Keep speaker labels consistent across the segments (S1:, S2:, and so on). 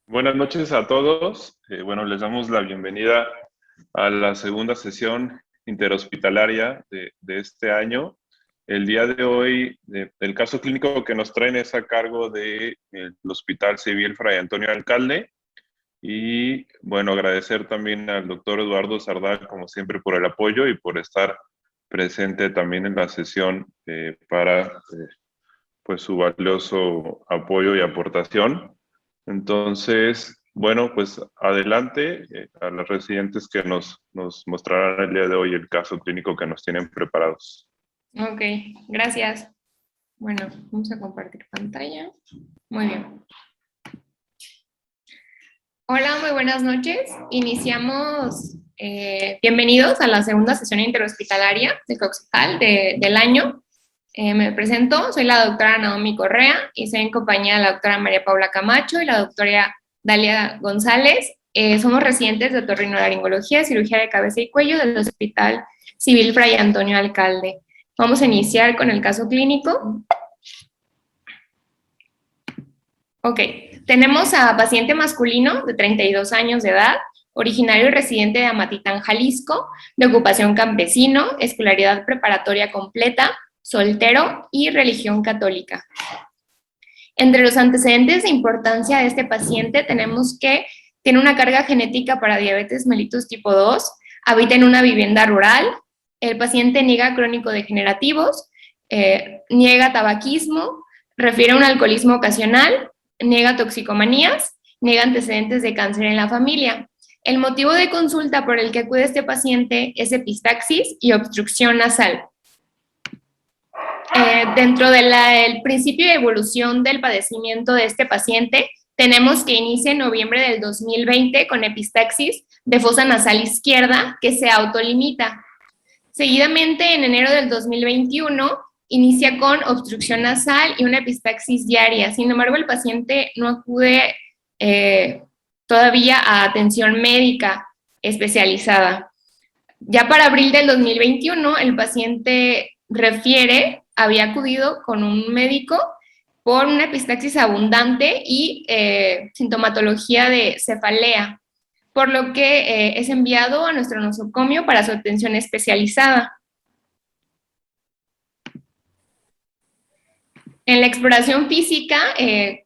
S1: Buenas noches a todos. Bueno, les damos la bienvenida a la segunda sesión interhospitalaria de este año. El día de hoy, el caso clínico que nos traen es a cargo del Hospital Civil Fray Antonio Alcalde. Y bueno, agradecer también al doctor Eduardo Sardá, como siempre, por el apoyo y por estar presente también en la sesión para pues su valioso apoyo y aportación. Entonces, bueno, pues adelante a los residentes que nos mostrarán el día de hoy el caso clínico que nos tienen preparados.
S2: Ok, gracias. Bueno, vamos a compartir pantalla. Muy bien. Hola, muy buenas noches. Iniciamos, bienvenidos a la segunda sesión interhospitalaria de Coxal del año. Me presento, soy la doctora Naomi Correa y estoy en compañía de la doctora María Paula Camacho y la doctora Dalia González. Somos residentes de otorrinolaringología y cirugía de cabeza y cuello del Hospital Civil Fray Antonio Alcalde. Vamos a iniciar con el caso clínico. Ok, tenemos a paciente masculino de 32 años de edad, originario y residente de Amatitán, Jalisco, de ocupación campesino, escolaridad preparatoria completa, soltero y religión católica. Entre los antecedentes de importancia de este paciente tenemos que tiene una carga genética para diabetes mellitus tipo 2, habita en una vivienda rural, el paciente niega crónico-degenerativos, niega tabaquismo, refiere a un alcoholismo ocasional, niega toxicomanías, niega antecedentes de cáncer en la familia. El motivo de consulta por el que acude este paciente es epistaxis y obstrucción nasal. Dentro del principio de evolución del padecimiento de este paciente, tenemos que inicia en noviembre del 2020 con epistaxis de fosa nasal izquierda que se autolimita. Seguidamente, en enero del 2021, inicia con obstrucción nasal y una epistaxis diaria. Sin embargo, el paciente no acude todavía a atención médica especializada. Ya para abril del 2021, el paciente refiere, había acudido con un médico por una epistaxis abundante y sintomatología de cefalea, por lo que es enviado a nuestro nosocomio para su atención especializada. En la exploración física,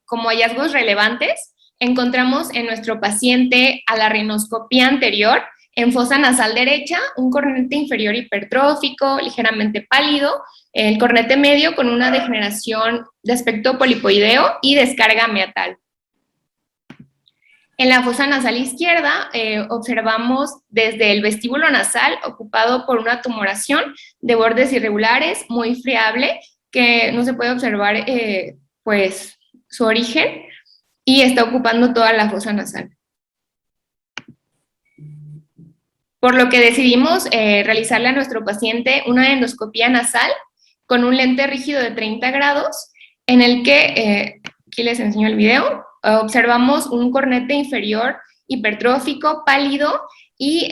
S2: como hallazgos relevantes, encontramos en nuestro paciente a la rinoscopía anterior, en fosa nasal derecha, un cornete inferior hipertrófico, ligeramente pálido, el cornete medio con una degeneración de aspecto polipoideo y descarga meatal. En la fosa nasal izquierda observamos desde el vestíbulo nasal ocupado por una tumoración de bordes irregulares, muy friable, que no se puede observar pues su origen y está ocupando toda la fosa nasal. Por lo que decidimos realizarle a nuestro paciente una endoscopía nasal con un lente rígido de 30 grados en el que, aquí les enseño el video, observamos un cornete inferior hipertrófico, pálido y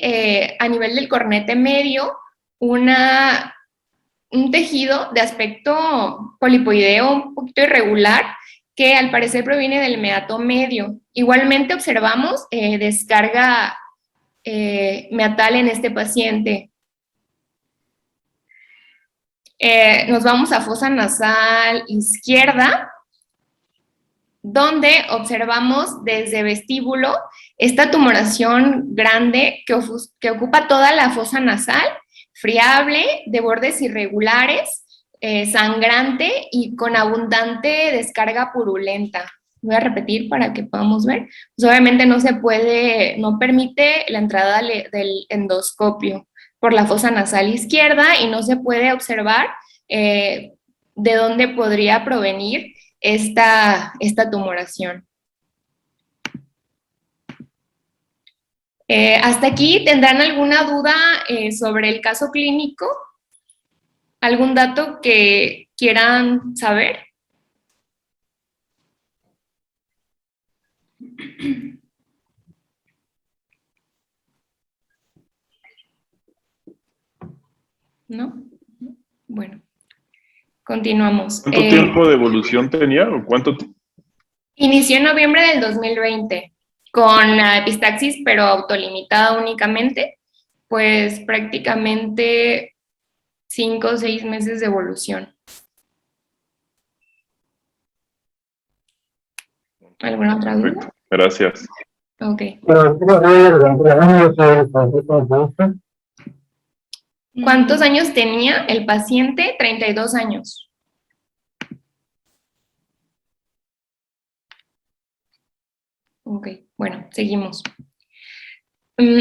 S2: a nivel del cornete medio un tejido de aspecto polipoideo un poquito irregular que al parecer proviene del meato medio. Igualmente observamos descarga meatal en este paciente. Nos vamos a fosa nasal izquierda, donde observamos desde vestíbulo esta tumoración grande que ocupa toda la fosa nasal, friable, de bordes irregulares, sangrante y con abundante descarga purulenta. Voy a repetir para que podamos ver. Pues obviamente no se puede, no permite la entrada del endoscopio por la fosa nasal izquierda y no se puede observar de dónde podría provenir esta tumoración. ¿Hasta aquí tendrán alguna duda sobre el caso clínico? ¿Algún dato que quieran saber? ¿No? Bueno, continuamos.
S1: ¿Cuánto tiempo de evolución tenía o cuánto?
S2: Inició en noviembre del 2020. con la epistaxis, pero autolimitada únicamente, pues prácticamente 5 o 6 meses de evolución. ¿Alguna otra duda?
S1: Perfecto, gracias.
S2: Ok. ¿Cuántos años tenía el paciente? 32 años. Ok, bueno, seguimos.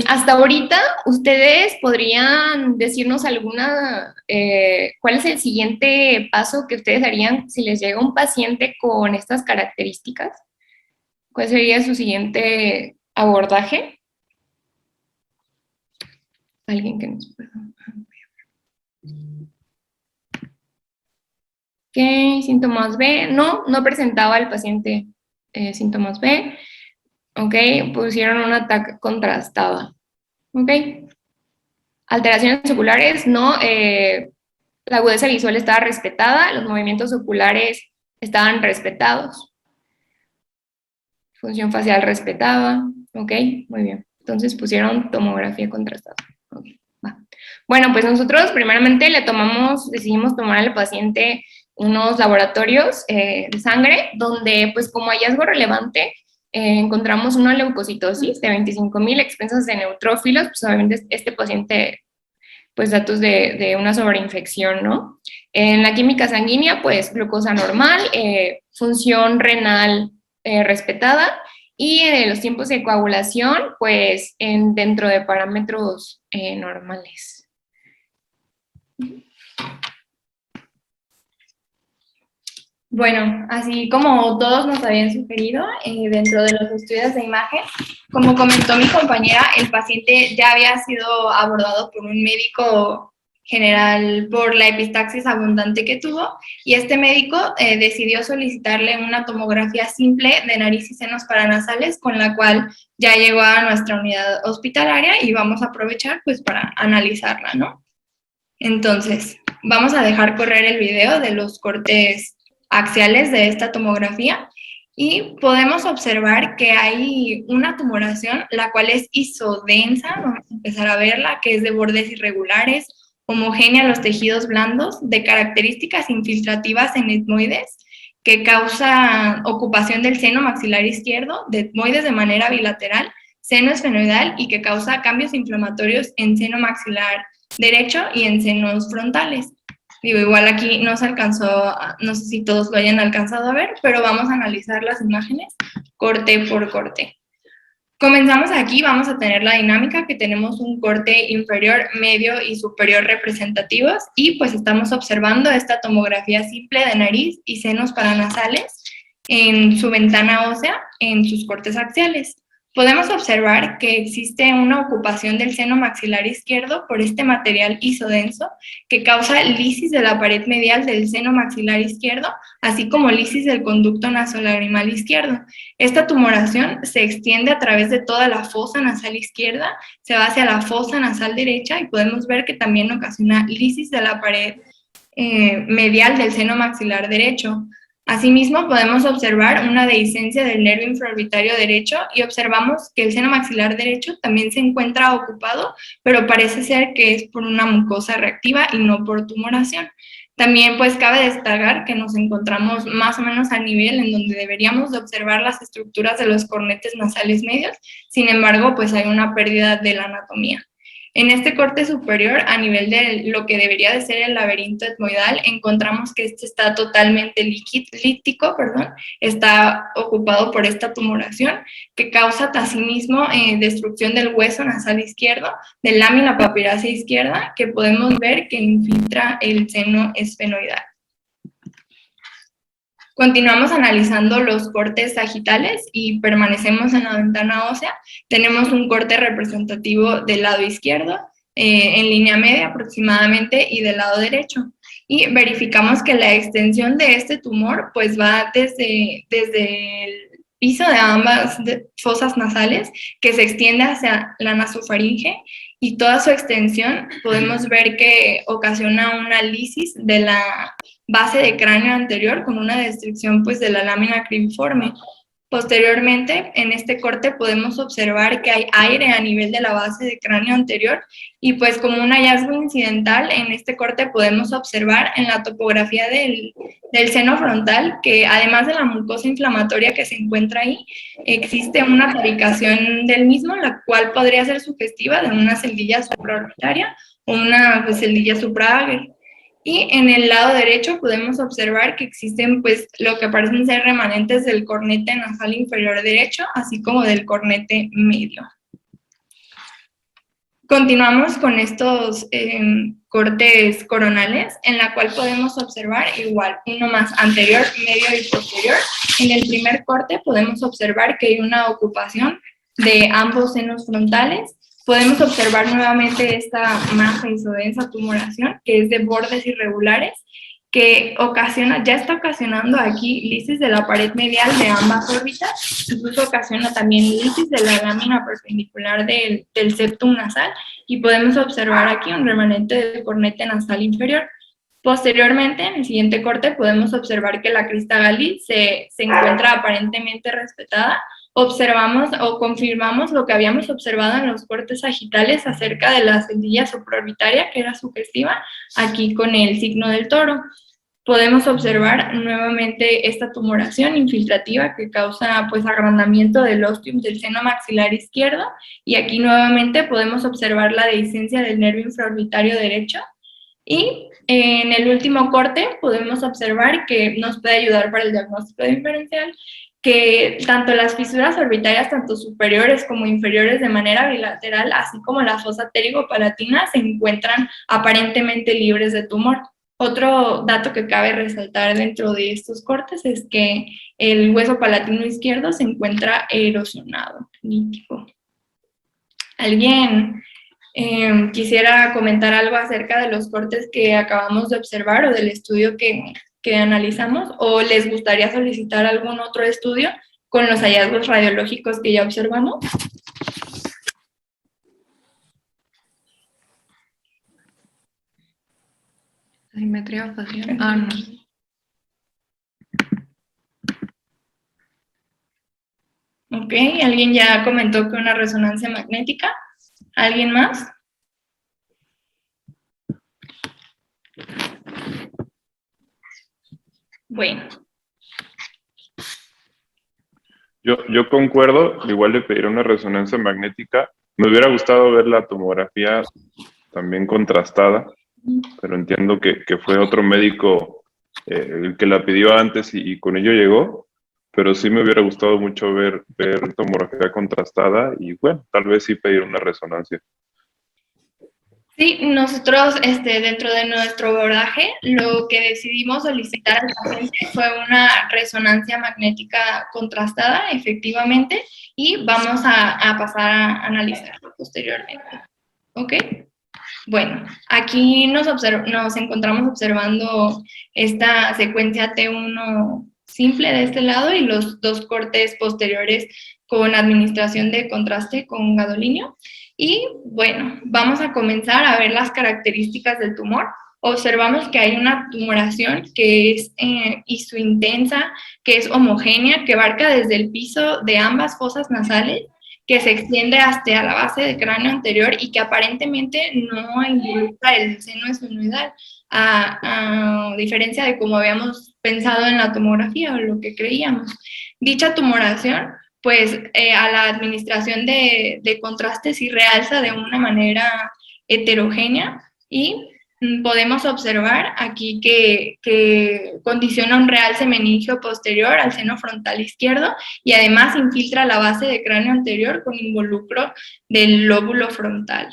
S2: Hasta ahorita, ¿ustedes podrían decirnos cuál es el siguiente paso que ustedes harían si les llega un paciente con estas características? ¿Cuál sería su siguiente abordaje? Alguien que nos pueda. Ok, síntomas B. No presentaba el paciente síntomas B. Ok, pusieron una ataque contrastada. Ok. Alteraciones oculares, no. La agudeza visual estaba respetada, los movimientos oculares estaban respetados. Función facial respetada. Ok, muy bien. Entonces pusieron tomografía contrastada. Okay, va. Bueno, pues nosotros primeramente decidimos tomar al paciente unos laboratorios de sangre, donde pues como hallazgo relevante encontramos una leucocitosis de 25,000 expensas de neutrófilos, pues obviamente este paciente, pues datos de una sobreinfección, ¿no? En la química sanguínea, pues glucosa normal, función renal respetada, y los tiempos de coagulación, pues dentro de parámetros normales. Bueno, así como todos nos habían sugerido dentro de los estudios de imagen, como comentó mi compañera, el paciente ya había sido abordado por un médico general por la epistaxis abundante que tuvo, y este médico decidió solicitarle una tomografía simple de nariz y senos paranasales, con la cual ya llegó a nuestra unidad hospitalaria y vamos a aprovechar pues para analizarla, ¿no? Entonces, vamos a dejar correr el video de los cortes axiales de esta tomografía y podemos observar que hay una tumoración, la cual es isodensa, vamos a empezar a verla, que es de bordes irregulares, homogénea a los tejidos blandos, de características infiltrativas en etmoides, que causa ocupación del seno maxilar izquierdo, de etmoides de manera bilateral, seno esfenoidal, y que causa cambios inflamatorios en seno maxilar derecho y en senos frontales. Digo, igual aquí no se alcanzó, no sé si todos lo hayan alcanzado a ver, pero vamos a analizar las imágenes corte por corte. Comenzamos aquí, vamos a tener la dinámica que tenemos un corte inferior, medio y superior representativos, y pues estamos observando esta tomografía simple de nariz y senos paranasales en su ventana ósea, en sus cortes axiales. Podemos observar que existe una ocupación del seno maxilar izquierdo por este material isodenso que causa lisis de la pared medial del seno maxilar izquierdo, así como lisis del conducto nasolagrimal izquierdo. Esta tumoración se extiende a través de toda la fosa nasal izquierda, se va hacia la fosa nasal derecha y podemos ver que también ocasiona lisis de la pared medial del seno maxilar derecho. Asimismo, podemos observar una dehiscencia del nervio infraorbitario derecho y observamos que el seno maxilar derecho también se encuentra ocupado, pero parece ser que es por una mucosa reactiva y no por tumoración. También pues cabe destacar que nos encontramos más o menos al nivel en donde deberíamos de observar las estructuras de los cornetes nasales medios, sin embargo pues hay una pérdida de la anatomía. En este corte superior, a nivel de lo que debería de ser el laberinto etmoidal, encontramos que este está totalmente lítico, está ocupado por esta tumoración que causa asimismo destrucción del hueso nasal izquierdo, de lámina papirácea izquierda, que podemos ver que infiltra el seno esfenoidal. Continuamos analizando los cortes sagitales y permanecemos en la ventana ósea. Tenemos un corte representativo del lado izquierdo, en línea media aproximadamente, y del lado derecho. Y verificamos que la extensión de este tumor pues va desde el piso de ambas fosas nasales, que se extiende hacia la nasofaringe, y toda su extensión podemos ver que ocasiona una lisis de la base de cráneo anterior con una destrucción pues de la lámina cribiforme.
S3: Posteriormente, en este corte podemos observar que hay aire a nivel de la base de cráneo anterior y pues como un hallazgo incidental en este corte podemos observar en la topografía del seno frontal que además de la mucosa inflamatoria que se encuentra ahí, existe una fabricación del mismo, la cual podría ser sugestiva de una celdilla supraorbitaria o una pues, celdilla supraáguer. Y en el lado derecho podemos observar que existen pues lo que parecen ser remanentes del cornete nasal inferior derecho, así como del cornete medio. Continuamos con estos cortes coronales, en la cual podemos observar igual uno más anterior, medio y posterior. En el primer corte podemos observar que hay una ocupación de ambos senos frontales. Podemos observar nuevamente esta masa isodensa tumoración, que es de bordes irregulares, que ya está ocasionando aquí lisis de la pared medial de ambas órbitas, incluso ocasiona también lisis de la lámina perpendicular del septum nasal, y podemos observar aquí un remanente del cornete nasal inferior. Posteriormente, en el siguiente corte, podemos observar que la crista Galli se encuentra aparentemente respetada. Observamos o confirmamos lo que habíamos observado en los cortes sagitales acerca de la celdilla supraorbitaria, que era sugestiva, aquí con el signo del toro. Podemos observar nuevamente esta tumoración infiltrativa que causa pues agrandamiento del ostium del seno maxilar izquierdo, y aquí nuevamente podemos observar la dehiscencia del nervio infraorbitario derecho. Y en el último corte podemos observar que nos puede ayudar para el diagnóstico diferencial, que tanto las fisuras orbitarias, tanto superiores como inferiores de manera bilateral, así como la fosa pterigo-palatina, se encuentran aparentemente libres de tumor. Otro dato que cabe resaltar dentro de estos cortes es que el hueso palatino izquierdo se encuentra erosionado, lítico. ¿Alguien quisiera comentar algo acerca de los cortes que acabamos de observar o del estudio que analizamos, o les gustaría solicitar algún otro estudio con los hallazgos radiológicos que ya observamos?
S2: Asimetría facial. Ah, no.
S3: Ok, ¿alguien ya comentó que una resonancia magnética? ¿Alguien más? Bueno.
S1: Yo concuerdo, igual le pediré una resonancia magnética. Me hubiera gustado ver la tomografía también contrastada, pero entiendo que fue otro médico el que la pidió antes y con ello llegó, pero sí me hubiera gustado mucho ver tomografía contrastada y bueno, tal vez sí pedir una resonancia.
S3: Sí, nosotros dentro de nuestro abordaje lo que decidimos solicitar al paciente fue una resonancia magnética contrastada, efectivamente, y vamos a pasar a analizarlo posteriormente. ¿Ok? Bueno, aquí nos encontramos observando esta secuencia T1 simple de este lado y los dos cortes posteriores con administración de contraste con gadolinio. Y bueno, vamos a comenzar a ver las características del tumor. Observamos que hay una tumoración que es isointensa, que es homogénea, que abarca desde el piso de ambas fosas nasales, que se extiende hasta la base del cráneo anterior y que aparentemente no involucra el seno esfenoidal, a diferencia de como habíamos pensado en la tomografía o lo que creíamos. Dicha tumoración, pues a la administración de contraste sí realza de una manera heterogénea y podemos observar aquí que condiciona un realce meningio posterior al seno frontal izquierdo y además infiltra la base de cráneo anterior con involucro del lóbulo frontal.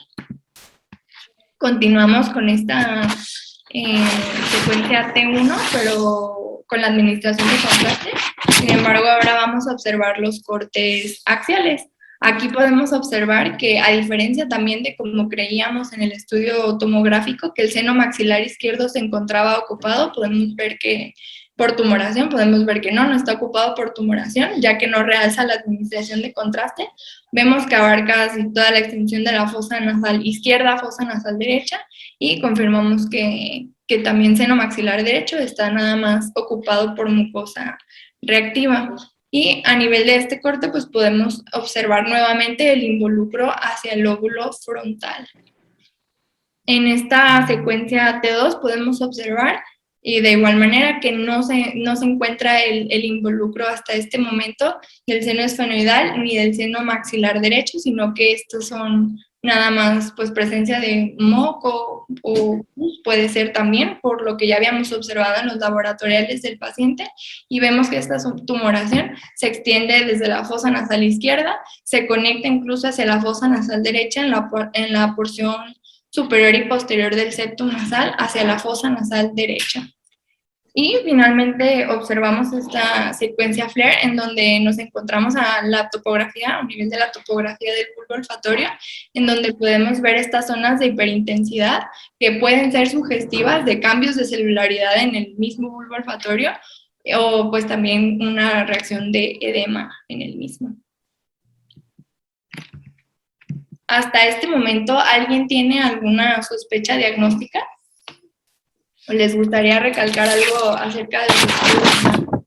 S3: Continuamos con esta secuencia T1, pero con la administración de contraste. Sin embargo, ahora vamos a observar los cortes axiales. Aquí podemos observar que, a diferencia también de como creíamos en el estudio tomográfico, que el seno maxilar izquierdo se encontraba ocupado, podemos ver que por tumoración, podemos ver que no está ocupado por tumoración, ya que no realza la administración de contraste. Vemos que abarca casi toda la extensión de la fosa nasal izquierda, fosa nasal derecha, y confirmamos que también seno maxilar derecho está nada más ocupado por mucosa reactiva. Y a nivel de este corte, pues podemos observar nuevamente el involucro hacia el lóbulo frontal. En esta secuencia T2 podemos observar, y de igual manera, que no se encuentra el involucro hasta este momento del seno esfenoidal ni del seno maxilar derecho, sino que estos son nada más pues presencia de moco o puede ser también por lo que ya habíamos observado en los laboratoriales del paciente, y vemos que esta tumoración se extiende desde la fosa nasal izquierda, se conecta incluso hacia la fosa nasal derecha en la porción superior y posterior del septum nasal hacia la fosa nasal derecha. Y finalmente observamos esta secuencia FLAIR en donde nos encontramos a la topografía, a un nivel de la topografía del bulbo olfatorio, en donde podemos ver estas zonas de hiperintensidad que pueden ser sugestivas de cambios de celularidad en el mismo bulbo olfatorio o pues también una reacción de edema en el mismo. Hasta este momento, ¿alguien tiene alguna sospecha diagnóstica? ¿O les gustaría recalcar algo acerca del estudio?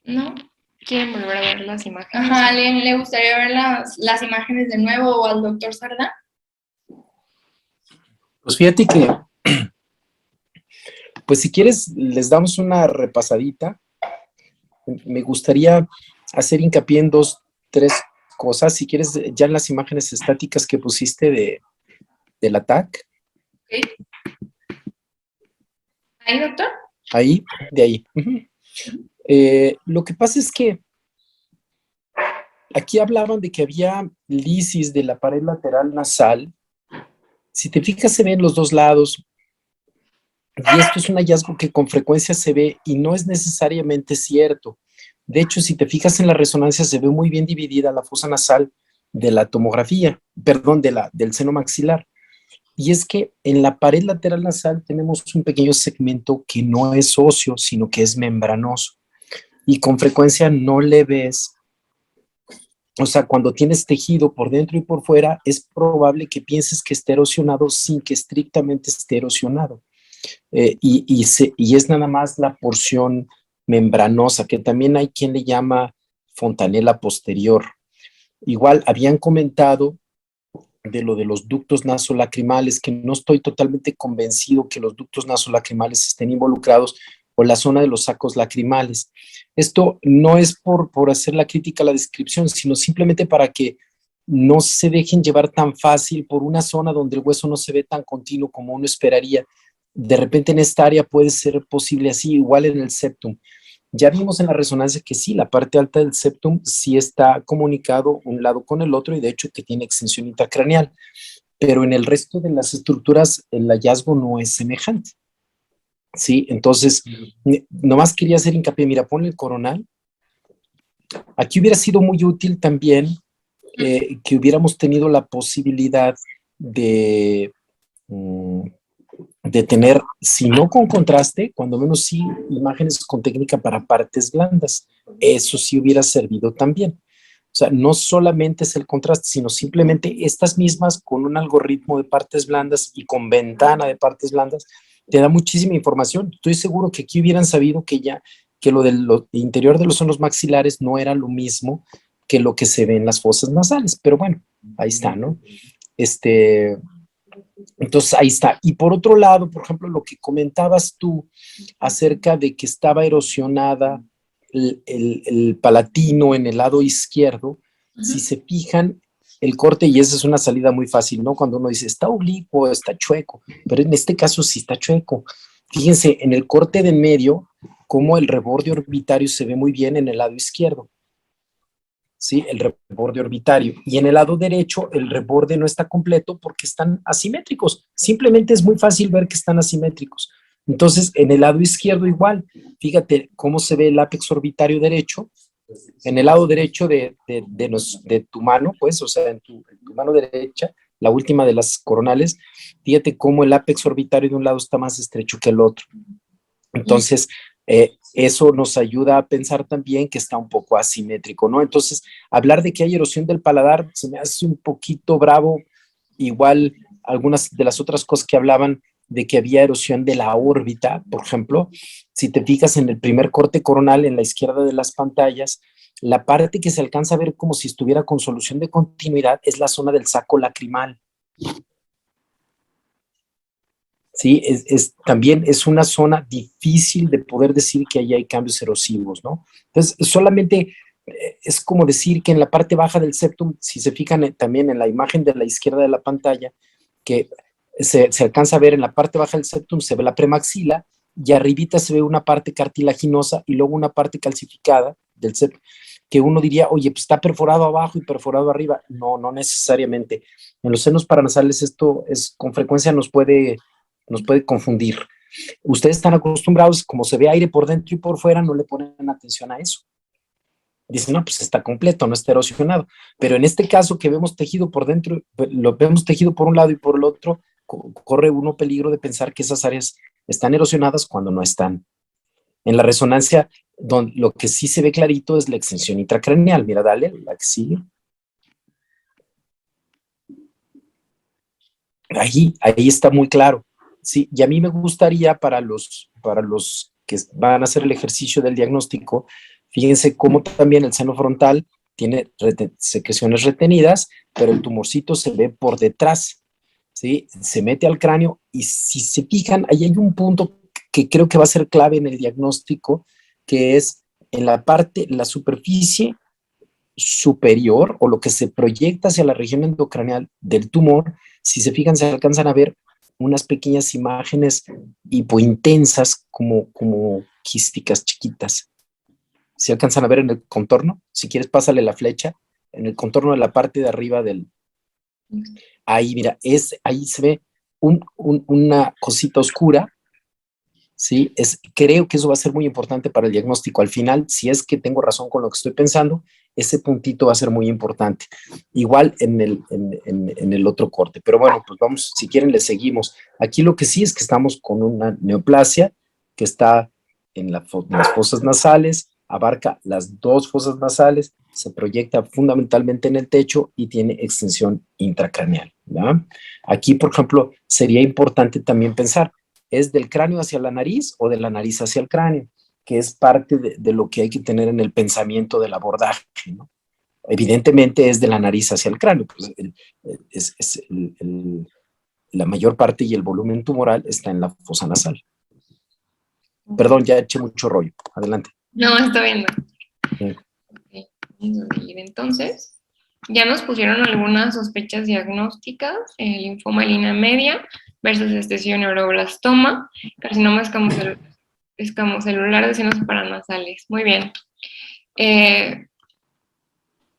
S3: ¿No?
S2: ¿Quieren volver a ver las imágenes?
S3: Ajá, ¿alguien le gustaría ver las imágenes de nuevo o al doctor Sardá?
S4: Pues fíjate que, pues si quieres, les damos una repasadita. Me gustaría hacer hincapié en 2, 3 cosas. Si quieres, ya en las imágenes estáticas que pusiste del ATAC.
S3: Okay. ¿Ahí, doctor?
S4: Ahí, de ahí. Lo que pasa es que aquí hablaban de que había lisis de la pared lateral nasal. Si te fijas, se ven los 2 lados. Y esto es un hallazgo que con frecuencia se ve y no es necesariamente cierto. De hecho, si te fijas en la resonancia, se ve muy bien dividida la fosa nasal de la tomografía, perdón, del seno maxilar. Y es que en la pared lateral nasal tenemos un pequeño segmento que no es óseo, sino que es membranoso. Y con frecuencia no le ves, o sea, cuando tienes tejido por dentro y por fuera, es probable que pienses que esté erosionado sin que estrictamente esté erosionado. Y es nada más la porción membranosa, que también hay quien le llama fontanela posterior. Igual habían comentado de lo de los ductos nasolacrimales, que no estoy totalmente convencido que los ductos nasolacrimales estén involucrados, o la zona de los sacos lacrimales. Esto no es por hacer la crítica a la descripción, sino simplemente para que no se dejen llevar tan fácil por una zona donde el hueso no se ve tan continuo como uno esperaría. De repente en esta área puede ser posible así, igual en el septum. Ya vimos en la resonancia que sí, la parte alta del septum sí está comunicado un lado con el otro y de hecho que tiene extensión intracraneal, pero en el resto de las estructuras el hallazgo no es semejante. Sí, entonces, nomás quería hacer hincapié, mira, ponle el coronal. Aquí hubiera sido muy útil también que hubiéramos tenido la posibilidad de tener, si no con contraste, cuando menos sí, imágenes con técnica para partes blandas. Eso sí hubiera servido también. O sea, no solamente es el contraste, sino simplemente estas mismas con un algoritmo de partes blandas y con ventana de partes blandas, te da muchísima información. Estoy seguro que aquí hubieran sabido que lo del interior de los sonos maxilares no era lo mismo que lo que se ve en las fosas nasales, pero bueno, ahí está, ¿no? Entonces, ahí está. Y por otro lado, por ejemplo, lo que comentabas tú acerca de que estaba erosionada el palatino en el lado izquierdo, si se fijan, el corte, y esa es una salida muy fácil, ¿no? Cuando uno dice, está oblicuo, está chueco, pero en este caso sí está chueco. Fíjense, en el corte de medio, cómo el reborde orbitario se ve muy bien en el lado izquierdo. ¿Sí? El reborde orbitario. Y en el lado derecho, el reborde no está completo porque están asimétricos. Simplemente es muy fácil ver que están asimétricos. Entonces, en el lado izquierdo igual. Fíjate cómo se ve el ápex orbitario derecho. En el lado derecho de tu mano, pues, o sea, en tu mano derecha, la última de las coronales, fíjate cómo el ápex orbitario de un lado está más estrecho que el otro. Entonces, Eso nos ayuda a pensar también que está un poco asimétrico, ¿no? Entonces, hablar de que hay erosión del paladar se me hace un poquito bravo. Igual, algunas de las otras cosas que hablaban de que había erosión de la órbita, por ejemplo, si te fijas en el primer corte coronal en la izquierda de las pantallas, la parte que se alcanza a ver como si estuviera con solución de continuidad es la zona del saco lacrimal. Sí, también es una zona difícil de poder decir que ahí hay cambios erosivos, ¿no? Entonces, solamente es como decir que en la parte baja del septum, si se fijan también en la imagen de la izquierda de la pantalla, que se alcanza a ver en la parte baja del septum, se ve la premaxila, y arribita se ve una parte cartilaginosa y luego una parte calcificada del septum, que uno diría, oye, pues está perforado abajo y perforado arriba. No, no necesariamente. En los senos paranasales esto con frecuencia nos puede confundir. Ustedes están acostumbrados, como se ve aire por dentro y por fuera, no le ponen atención a eso. Dicen, no, pues está completo, no está erosionado. Pero en este caso que vemos tejido por dentro, lo vemos tejido por un lado y por el otro, corre uno peligro de pensar que esas áreas están erosionadas cuando no están. En la resonancia, lo que sí se ve clarito es la extensión intracraneal. Mira, dale, la que sigue. Ahí está muy claro. Sí, y a mí me gustaría para los que van a hacer el ejercicio del diagnóstico, fíjense cómo también el seno frontal tiene secreciones retenidas, pero el tumorcito se ve por detrás, ¿sí? Se mete al cráneo y si se fijan, ahí hay un punto que creo que va a ser clave en el diagnóstico, que es en la superficie superior o lo que se proyecta hacia la región endocraneal del tumor. Si se fijan, se alcanzan a ver unas pequeñas imágenes hipointensas como quísticas chiquitas. ¿Se alcanzan a ver en el contorno? Si quieres, pásale la flecha en el contorno de la parte de arriba ahí, mira, ahí se ve una cosita oscura, ¿sí? Creo que eso va a ser muy importante para el diagnóstico. Al final, si es que tengo razón con lo que estoy pensando, ese puntito va a ser muy importante. Igual en el otro corte. Pero bueno, pues vamos, si quieren le seguimos. Aquí lo que sí es que estamos con una neoplasia que está en las fosas nasales, abarca las dos fosas nasales, se proyecta fundamentalmente en el techo y tiene extensión intracraneal, ¿verdad? Aquí, por ejemplo, sería importante también pensar, ¿es del cráneo hacia la nariz o de la nariz hacia el cráneo? Que es parte de lo que hay que tener en el pensamiento del abordaje, ¿no? Evidentemente es de la nariz hacia el cráneo, pues la mayor parte y el volumen tumoral está en la fosa nasal. Perdón, ya eché mucho rollo. Adelante.
S2: No, está bien. Okay. Vamos a seguir entonces. Ya nos pusieron algunas sospechas diagnósticas, el linfoma de línea media versus esthesioneuroblastoma, carcinoma escamocelular de senos paranasales. Muy bien.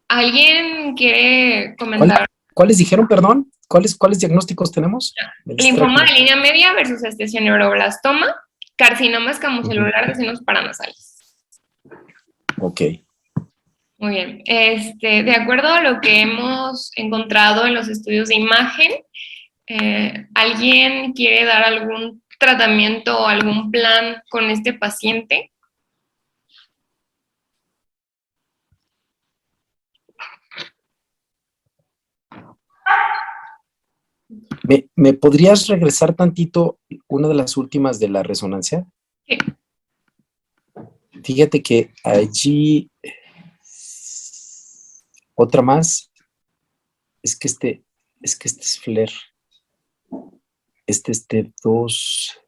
S2: ¿Alguien quiere comentar?
S4: ¿Cuáles dijeron, perdón? ¿Cuáles diagnósticos tenemos?
S2: Linfoma de línea media versus esthesioneuroblastoma, carcinoma escamocelular de senos paranasales.
S4: Ok.
S2: Muy bien. De acuerdo a lo que hemos encontrado en los estudios de imagen, ¿alguien quiere dar algún tratamiento o algún plan con este paciente?
S4: ¿Me podrías regresar tantito una de las últimas de la resonancia?
S2: Sí.
S4: Fíjate que allí otra más es que este es FLAIR. Este 2.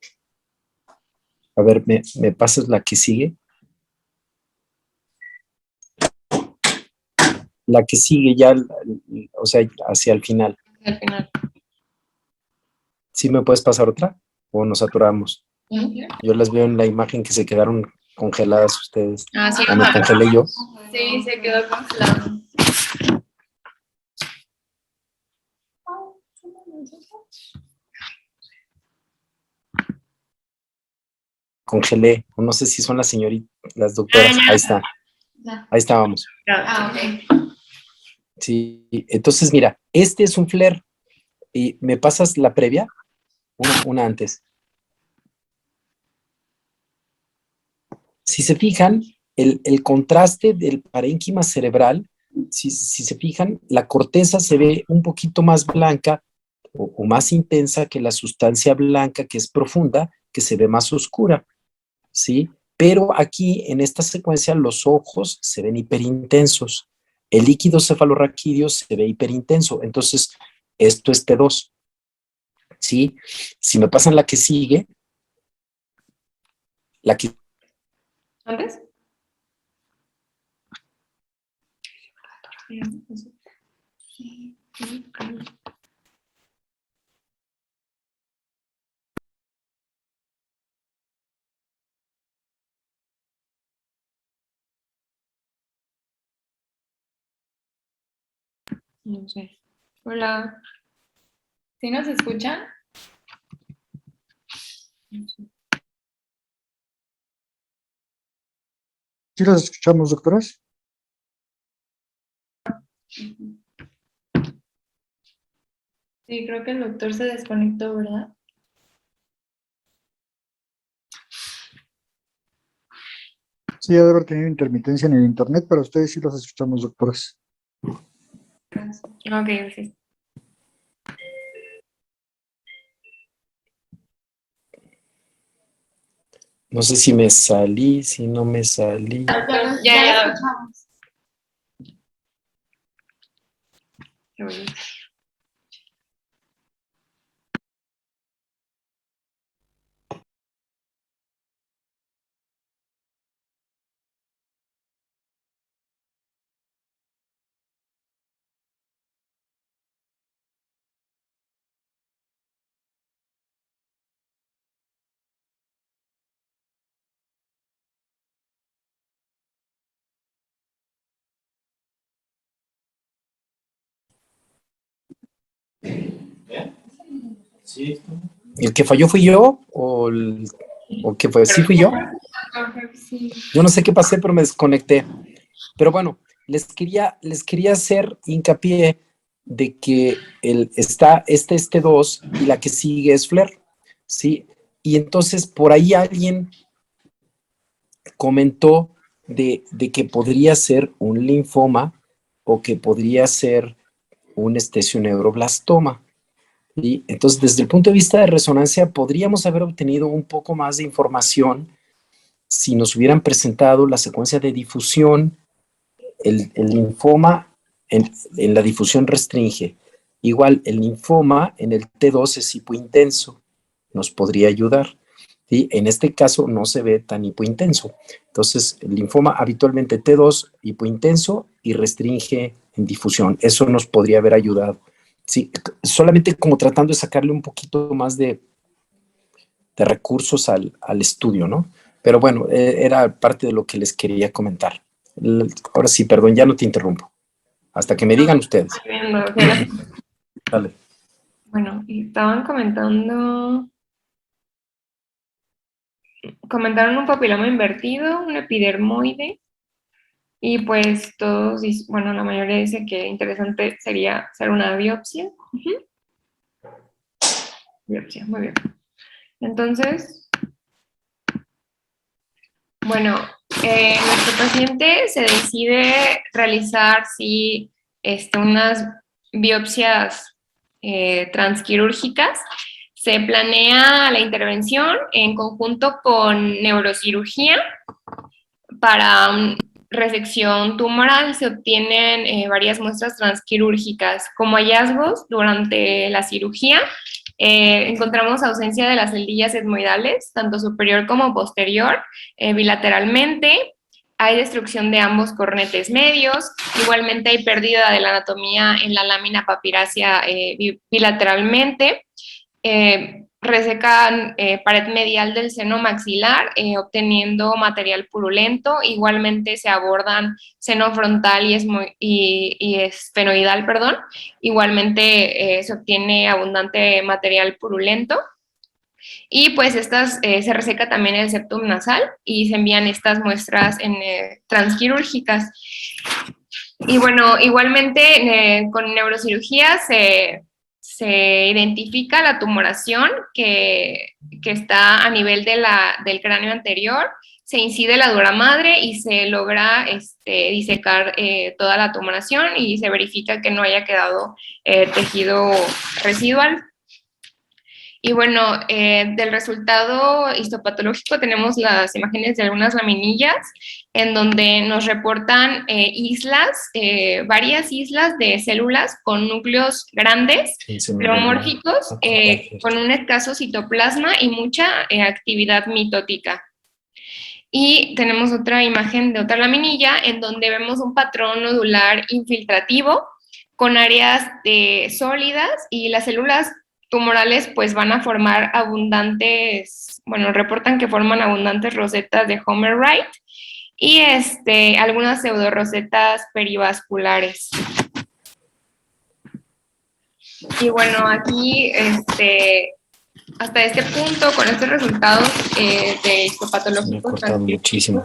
S4: A ver, ¿me pasas la que sigue? La que sigue ya, o sea, hacia el final.
S2: Al final.
S4: ¿Sí me puedes pasar otra? ¿O nos saturamos? Yo las veo en la imagen que se quedaron congeladas ustedes.
S2: Ah, sí.
S4: Me congelé yo.
S2: Sí, se quedó congelado.
S4: Congelé. No sé si son las señoritas, las doctoras. Ahí está. Ahí estábamos.
S2: Ok.
S4: Sí, entonces mira, este es un FLAIR. ¿Y me pasas la previa? Una antes. Si se fijan, el contraste del parénquima cerebral, si se fijan, la corteza se ve un poquito más blanca o más intensa que la sustancia blanca que es profunda, que se ve más oscura, ¿sí? Pero aquí en esta secuencia los ojos se ven hiperintensos, el líquido cefalorraquídeo se ve hiperintenso, entonces esto es T2, ¿sí? Si me pasan la que sigue, la que...
S3: ¿Antes? No sé. Hola. ¿Sí nos escuchan? No sé.
S5: ¿Sí las escuchamos, doctoras?
S3: Sí, creo que el doctor se desconectó, ¿verdad?
S5: Sí, debe haber tenido intermitencia en el internet, pero ustedes sí las escuchamos, doctoras.
S3: Ok, sí.
S4: No sé si me salí, si no me salí.
S3: Ya lo escuchamos. Qué bonito.
S4: Sí. ¿El que falló fui yo o qué fue? ¿Sí fui yo?
S3: Sí.
S4: Yo no sé qué pasé, pero me desconecté. Pero bueno, les quería hacer hincapié de que está este 2 y la que sigue es Flair, ¿sí? Y entonces por ahí alguien comentó de que podría ser un linfoma o que podría ser un estesioneuroblastoma. Y entonces, desde el punto de vista de resonancia, podríamos haber obtenido un poco más de información si nos hubieran presentado la secuencia de difusión, el linfoma en la difusión restringe. Igual, el linfoma en el T2 es hipointenso, nos podría ayudar. ¿Sí? En este caso no se ve tan hipointenso. Entonces, el linfoma habitualmente T2 hipointenso y restringe en difusión. Eso nos podría haber ayudado. Sí, solamente como tratando de sacarle un poquito más de recursos al estudio, ¿no? Pero bueno, era parte de lo que les quería comentar. Ahora sí, perdón, ya no te interrumpo. Hasta que me digan ustedes.
S3: Viendo,
S4: Dale.
S3: bueno, y estaban comentaron un papiloma invertido, un epidermoide, y pues todos, bueno, la mayoría dice que interesante sería hacer una biopsia. Biopsia, muy bien. Entonces, bueno, nuestro paciente se decide realizar unas biopsias transquirúrgicas. Se planea la intervención en conjunto con neurocirugía. Para resección tumoral se obtienen varias muestras transquirúrgicas. Como hallazgos durante la cirugía, encontramos ausencia de las celdillas etmoidales, tanto superior como posterior, bilateralmente. Hay destrucción de ambos cornetes medios. Igualmente hay pérdida de la anatomía en la lámina papirácea bilateralmente. Resecan pared medial del seno maxilar, obteniendo material purulento. Igualmente se abordan seno frontal y esfenoidal, perdón. Igualmente se obtiene abundante material purulento. Y pues se reseca también el septum nasal y se envían estas muestras transquirúrgicas. Y bueno, igualmente con neurocirugía se identifica la tumoración que está a nivel del cráneo anterior.
S2: se incide la dura madre y se logra disecar toda la tumoración y se verifica que no haya quedado tejido residual. Y bueno, del resultado histopatológico tenemos las imágenes de algunas laminillas en donde nos reportan varias islas de células con núcleos grandes, pleomórficos, con un escaso citoplasma y mucha actividad mitótica. Y tenemos otra imagen de otra laminilla en donde vemos un patrón nodular infiltrativo con áreas sólidas y las células tumorales pues van a formar reportan que forman abundantes rosetas de Homer Wright y algunas pseudorosetas perivasculares. Y bueno, aquí hasta este punto, con estos resultados de histopatológicos,
S4: muchísimo.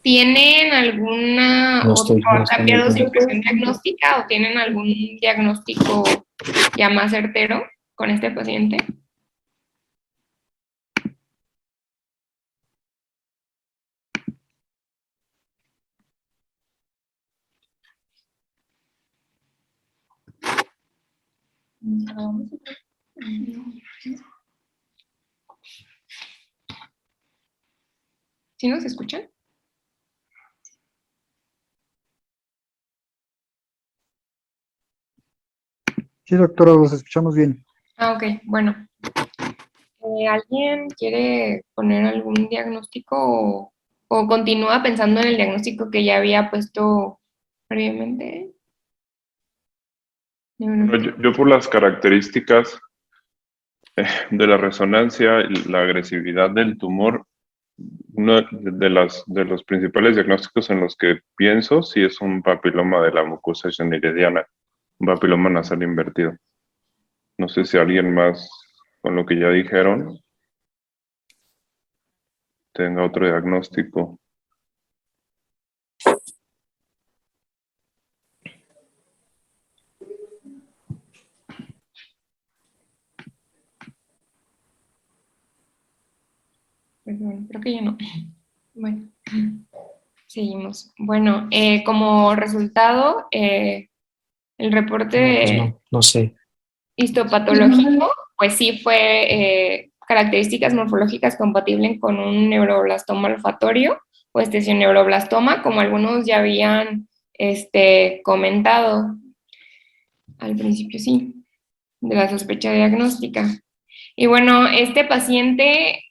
S2: ¿Tienen alguna cambiado su impresión diagnóstica o tienen algún diagnóstico ya más certero con este paciente? ¿Sí nos escuchan?
S5: Sí, doctora, los escuchamos bien.
S2: Ok, bueno. ¿Alguien quiere poner algún diagnóstico o continúa pensando en el diagnóstico que ya había puesto previamente?
S1: Bueno, yo por las características de la resonancia y la agresividad del tumor, uno de los principales diagnósticos en los que pienso sí es un papiloma de la mucosa schneideriana, un papiloma nasal invertido. No sé si alguien más, con lo que ya dijeron, tenga otro diagnóstico.
S2: Pues bueno, creo que ya no. Bueno, seguimos. Bueno, como resultado, el reporte
S4: No sé.
S2: histopatológico, pues sí fue características morfológicas compatibles con un neuroblastoma olfatorio o neuroblastoma, como algunos ya habían comentado al principio, sí, de la sospecha diagnóstica. Y bueno, este paciente,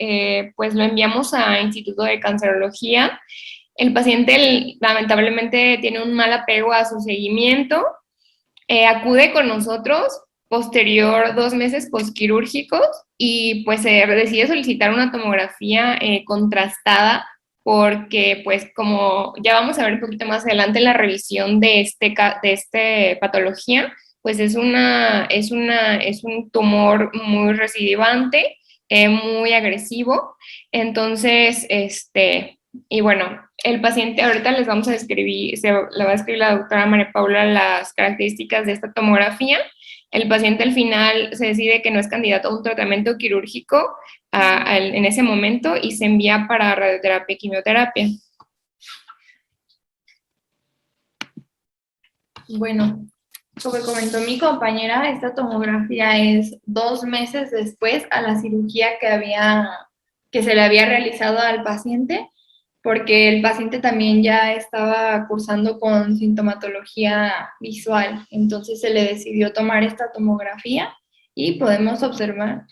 S2: pues lo enviamos a Instituto de Cancerología. El paciente lamentablemente tiene un mal apego a su seguimiento, acude con nosotros posterior 2 meses postquirúrgicos y pues se decide solicitar una tomografía contrastada porque pues como ya vamos a ver un poquito más adelante en la revisión de este patología, pues es un tumor muy recidivante, muy agresivo. Entonces, y bueno, el paciente, ahorita les vamos a describir, le va a escribir la doctora María Paula las características de esta tomografía. El paciente al final se decide que no es candidato a un tratamiento quirúrgico en ese momento y se envía para radioterapia y quimioterapia. Bueno, como comentó mi compañera, esta tomografía es 2 meses después a la cirugía que se le había realizado al paciente, porque el paciente también ya estaba cursando con sintomatología visual, entonces se le decidió tomar esta tomografía y podemos observar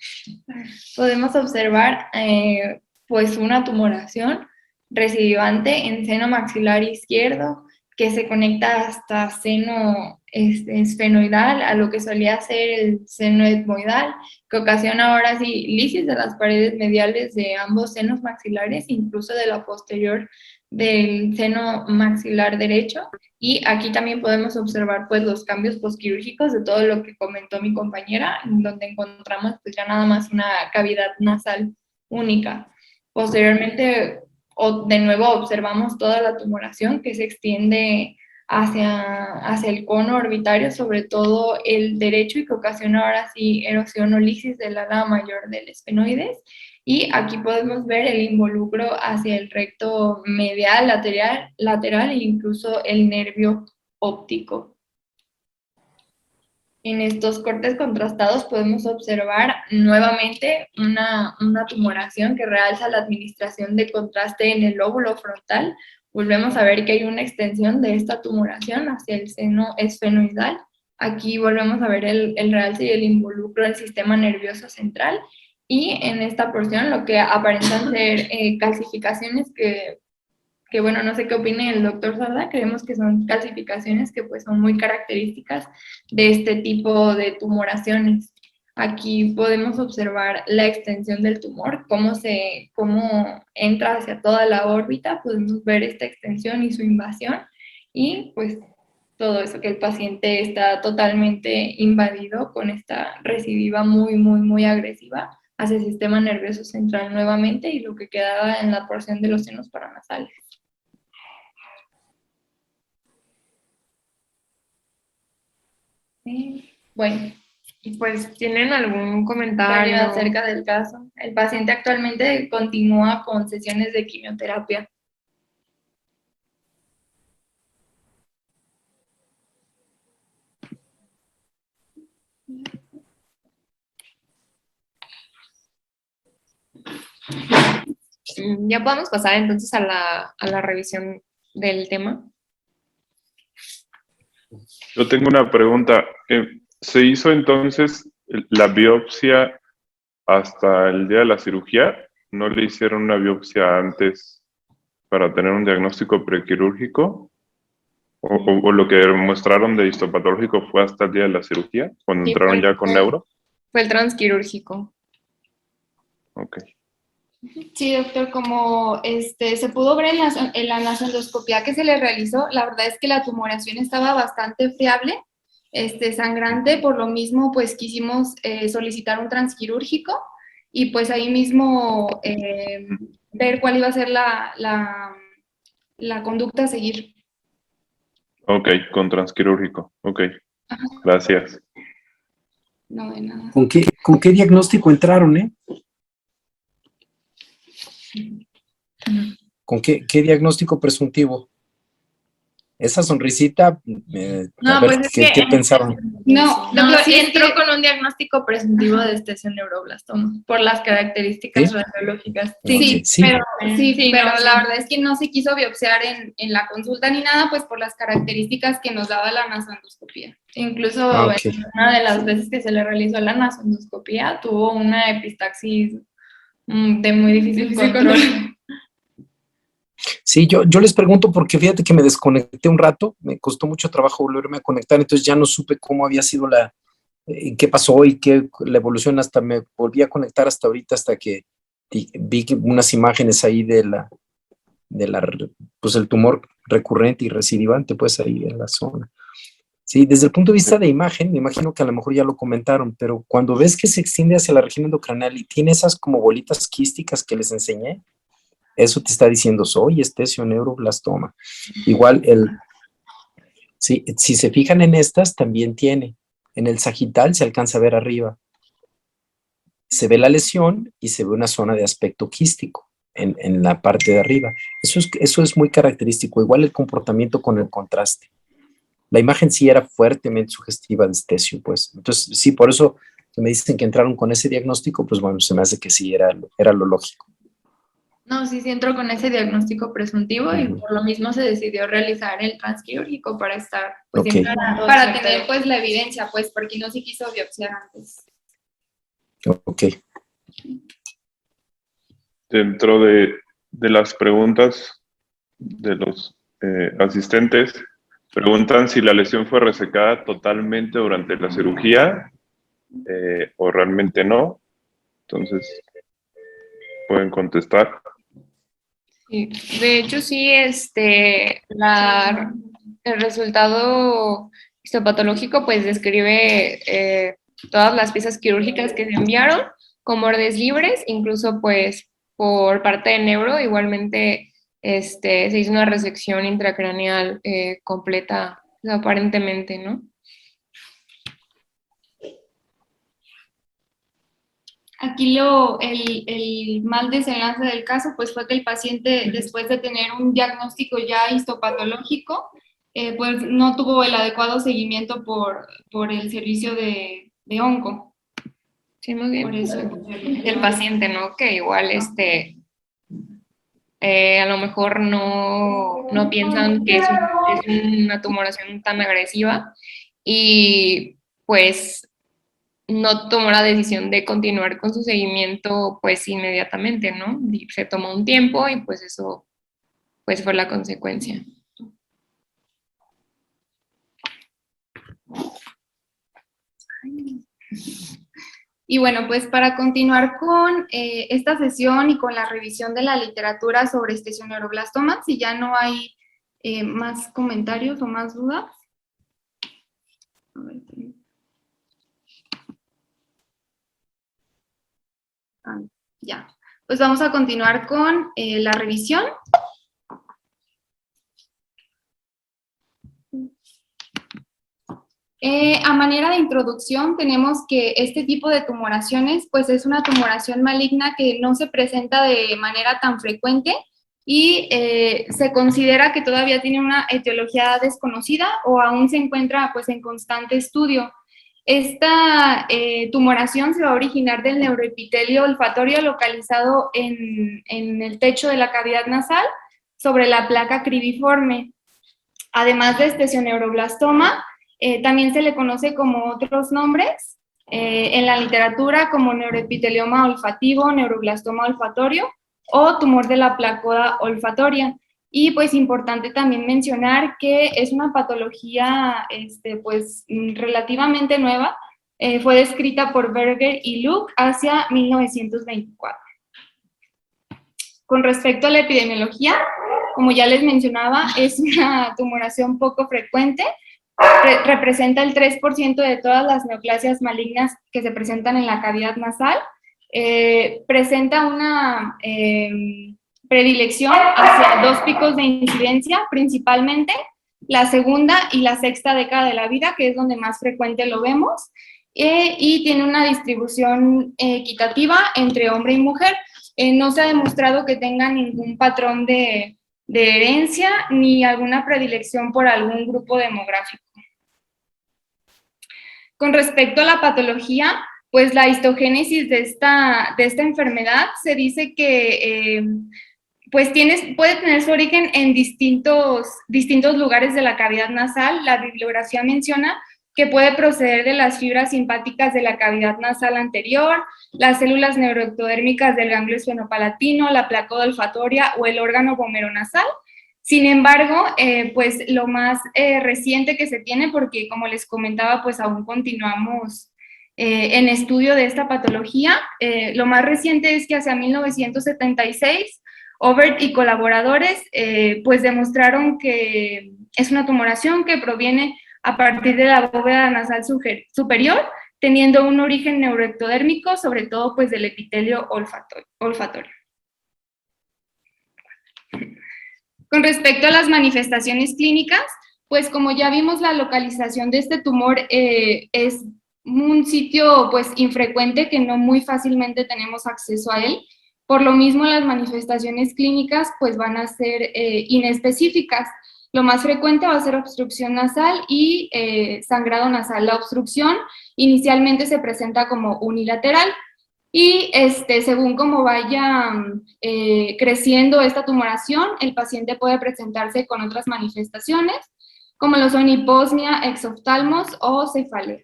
S2: pues una tumoración recidivante en seno maxilar izquierdo que se conecta hasta seno esfenoidal, a lo que solía ser el seno etmoidal, que ocasiona ahora sí lisis de las paredes mediales de ambos senos maxilares, incluso de la posterior del seno maxilar derecho. Y aquí también podemos observar pues los cambios postquirúrgicos de todo lo que comentó mi compañera, en donde encontramos pues ya nada más una cavidad nasal única. Posteriormente, de nuevo observamos toda la tumoración que se extiende hacia el cono orbitario, sobre todo el derecho, y que ocasiona ahora sí erosión o lisis del ala mayor del esfenoides.
S3: Y aquí podemos ver el involucro hacia el recto medial, lateral e incluso el nervio óptico. En estos cortes contrastados podemos observar nuevamente una tumoración que realza la administración de contraste en el lóbulo frontal. Volvemos a ver que hay una extensión de esta tumoración hacia el seno esfenoidal. Aquí volvemos a ver el realce y el involucro del sistema nervioso central. Y en esta porción lo que aparentan ser calcificaciones que bueno, no sé qué opine el doctor Sarda, creemos que son calcificaciones que pues son muy características de este tipo de tumoraciones. Aquí podemos observar la extensión del tumor, cómo entra hacia toda la órbita, podemos ver esta extensión y su invasión, y pues todo eso, que el paciente está totalmente invadido con esta recidiva muy agresiva hacia el sistema nervioso central nuevamente, y lo que quedaba en la porción de los senos paranasales. Bueno,
S2: Y pues, ¿tienen algún comentario?
S3: acerca del caso. El paciente actualmente continúa con sesiones de quimioterapia.
S2: Ya podemos pasar entonces a la revisión del tema.
S1: Yo tengo una pregunta. ¿Se hizo entonces la biopsia hasta el día de la cirugía? ¿No le hicieron una biopsia antes para tener un diagnóstico prequirúrgico? ¿O lo que mostraron de histopatológico fue hasta el día de la cirugía, cuando
S2: Sí,
S1: entraron ya con neuro?
S2: Fue el transquirúrgico.
S1: Ok.
S6: Sí, doctor, como se pudo ver en la nasondoscopia que se le realizó, la verdad es que la tumoración estaba bastante friable, sangrante, por lo mismo pues quisimos solicitar un transquirúrgico y pues ahí mismo ver cuál iba a ser la conducta a seguir.
S1: Ok, con transquirúrgico. Ok, gracias.
S6: No, de nada.
S4: ¿Con qué diagnóstico entraron, ¿Con qué diagnóstico presuntivo? Esa sonrisita, a ver,
S3: pues es
S4: ¿qué
S3: que
S4: pensaron?
S6: No,
S3: sí
S6: es
S3: entró
S6: que-
S3: con un diagnóstico presuntivo de neuroblastoma por las características
S4: ¿Sí?
S3: radiológicas.
S4: Ok, sí.
S6: pero, pero
S3: no,
S6: la verdad es que no se quiso biopsiar en la consulta ni nada, pues por las características que nos daba la nasondoscopia.
S3: Incluso
S4: Ok.
S3: en una de las veces que se le realizó la nasondoscopia tuvo una epistaxis de muy difícil control.
S4: Sí, yo les pregunto porque fíjate que me desconecté un rato, me costó mucho trabajo volverme a conectar, entonces ya no supe cómo había sido qué pasó y qué la evolución, hasta me volví a conectar hasta ahorita, hasta que vi unas imágenes ahí pues el tumor recurrente y recidivante, pues ahí en la zona. Sí, desde el punto de vista de imagen, me imagino que a lo mejor ya lo comentaron, pero cuando ves que se extiende hacia la región endocrinal y tiene esas como bolitas quísticas que les enseñé, eso te está diciendo, soy espesioneuroblastoma. Igual, si se fijan en estas, también tiene. En el sagital se alcanza a ver arriba. Se ve la lesión y se ve una zona de aspecto quístico en la parte de arriba. Eso es muy característico. Igual el comportamiento con el contraste. La imagen sí era fuertemente sugestiva de estesio, pues. Entonces, sí, por eso que me dicen que entraron con ese diagnóstico, pues bueno, se me hace que sí era lo lógico.
S3: No, sí entró con ese diagnóstico presuntivo y por lo mismo se decidió realizar el transquirúrgico para estar, pues,
S4: Ok.
S3: siempre
S6: Para tener pues la evidencia, pues porque no se quiso biopsiar antes.
S4: Ok.
S1: Dentro de las preguntas de los asistentes, preguntan si la lesión fue resecada totalmente durante la cirugía o realmente no. Entonces, pueden contestar.
S2: Sí, de hecho, sí, el resultado histopatológico pues describe todas las piezas quirúrgicas que se enviaron con bordes libres, incluso pues por parte de neuro, igualmente se hizo una resección intracraneal completa, aparentemente, ¿no?
S6: Aquí el mal desenlace del caso pues fue que el paciente, después de tener un diagnóstico ya histopatológico, pues no tuvo el adecuado seguimiento por el servicio de onco.
S2: Sí, muy bien.
S6: Por eso.
S2: El paciente, ¿no? Que igual a lo mejor no piensan que es una tumoración tan agresiva y pues no tomó la decisión de continuar con su seguimiento pues inmediatamente, ¿no? Y se tomó un tiempo y pues eso pues fue la consecuencia.
S6: Y bueno, pues para continuar con esta sesión y con la revisión de la literatura sobre esthesioneuroblastoma, si ya no hay más comentarios o más dudas. A ver, ya, pues vamos a continuar con la revisión. A manera de introducción, tenemos que este tipo de tumoraciones, pues es una tumoración maligna que no se presenta de manera tan frecuente y se considera que todavía tiene una etiología desconocida o aún se encuentra pues en constante estudio. Esta tumoración se va a originar del neuroepitelio olfatorio localizado en el techo de la cavidad nasal sobre la placa cribiforme. Además de esthesioneuroblastoma, también se le conoce como otros nombres en la literatura como neuroepitelioma olfativo, neuroblastoma olfatorio o tumor de la placoda olfatoria. Y pues importante también mencionar que es una patología pues relativamente nueva, fue descrita por Berger y Luke hacia 1924. Con respecto a la epidemiología, como ya les mencionaba, es una tumoración poco frecuente, representa el 3% de todas las neoplasias malignas que se presentan en la cavidad nasal, presenta una predilección hacia dos picos de incidencia, principalmente la segunda y la sexta década de la vida, que es donde más frecuente lo vemos, y tiene una distribución equitativa entre hombre y mujer. No se ha demostrado que tenga ningún patrón de herencia ni alguna predilección por algún grupo demográfico. Con respecto a la patología, pues la histogénesis de esta enfermedad se dice que pues puede tener su origen en distintos lugares de la cavidad nasal. La bibliografía menciona que puede proceder de las fibras simpáticas de la cavidad nasal anterior, las células neuroectodérmicas del ganglio esfenopalatino, la placoda olfatoria o el órgano vomeronasal. Sin embargo, pues lo más reciente que se tiene, porque como les comentaba, pues aún continuamos en estudio de esta patología, lo más reciente es que hacia 1976, Obert y colaboradores pues demostraron que es una tumoración que proviene a partir de la bóveda nasal superior, teniendo un origen neuroectodérmico, sobre todo pues del epitelio olfatorio. Con respecto a las manifestaciones clínicas, pues como ya vimos, la localización de este tumor es un sitio pues infrecuente que no muy fácilmente tenemos acceso a él. Por lo mismo, las manifestaciones clínicas pues van a ser inespecíficas. Lo más frecuente va a ser obstrucción nasal y sangrado nasal. La obstrucción inicialmente se presenta como unilateral y según cómo vaya creciendo esta tumoración, el paciente puede presentarse con otras manifestaciones, como lo son hiposmia, exoftalmos o cefalea.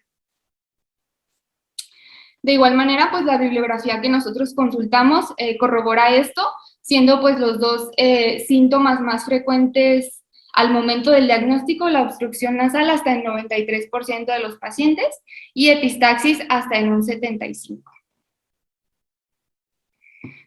S6: De igual manera, pues la bibliografía que nosotros consultamos corrobora esto, siendo pues los dos síntomas más frecuentes al momento del diagnóstico, la obstrucción nasal hasta el 93% de los pacientes y epistaxis hasta en un 75%.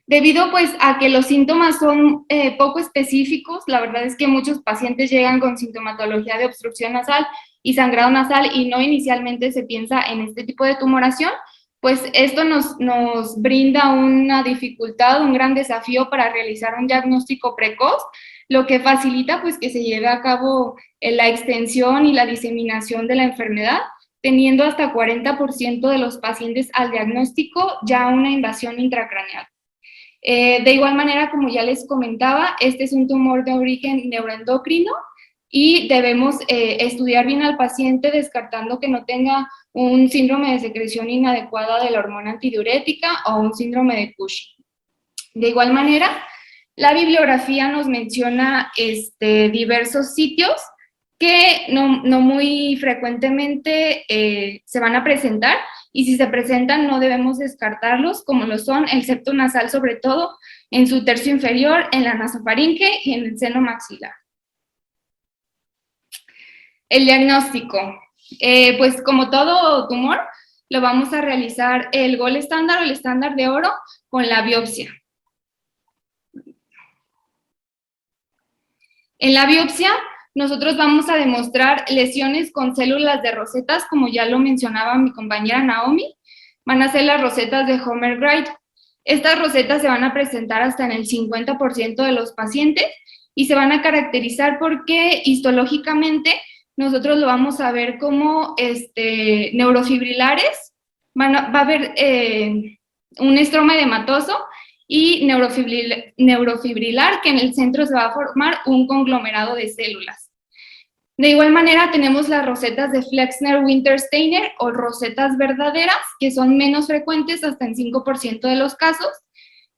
S6: Debido pues a que los síntomas son poco específicos, la verdad es que muchos pacientes llegan con sintomatología de obstrucción nasal y sangrado nasal y no inicialmente se piensa en este tipo de tumoración, pues esto nos brinda una dificultad, un gran desafío para realizar un diagnóstico precoz, lo que facilita pues que se lleve a cabo la extensión y la diseminación de la enfermedad, teniendo hasta 40% de los pacientes al diagnóstico ya una invasión intracraneal. De igual manera, como ya les comentaba, este es un tumor de origen neuroendocrino y debemos estudiar bien al paciente descartando que no tenga un síndrome de secreción inadecuada de la hormona antidiurética o un síndrome de Cushing. De igual manera, la bibliografía nos menciona diversos sitios que no muy frecuentemente se van a presentar, y si se presentan no debemos descartarlos, como lo son el septo nasal, sobre todo en su tercio inferior, en la nasofaringe y en el seno maxilar. El diagnóstico, pues como todo tumor, lo vamos a realizar el gold estándar o el estándar de oro con la biopsia. En la biopsia, nosotros vamos a demostrar lesiones con células de rosetas, como ya lo mencionaba mi compañera Naomi. Van a ser las rosetas de Homer-Wright. Estas rosetas se van a presentar hasta en el 50% de los pacientes y se van a caracterizar porque histológicamente nosotros lo vamos a ver como neurofibrilares. Va a haber un estroma edematoso y neurofibrilar, que en el centro se va a formar un conglomerado de células. De igual manera tenemos las rosetas de Flexner-Wintersteiner o rosetas verdaderas, que son menos frecuentes hasta en 5% de los casos,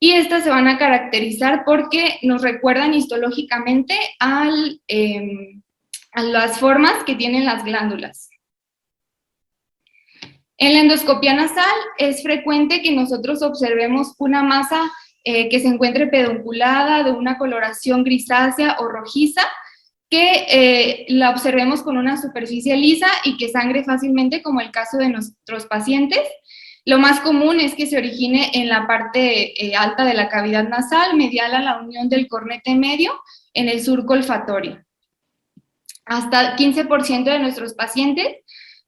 S6: y estas se van a caracterizar porque nos recuerdan histológicamente a las formas que tienen las glándulas. En la endoscopia nasal es frecuente que nosotros observemos una masa que se encuentre pedunculada, de una coloración grisácea o rojiza, que la observemos con una superficie lisa y que sangre fácilmente, como el caso de nuestros pacientes. Lo más común es que se origine en la parte alta de la cavidad nasal, medial a la unión del cornete medio, en el surco olfatorio. Hasta 15% de nuestros pacientes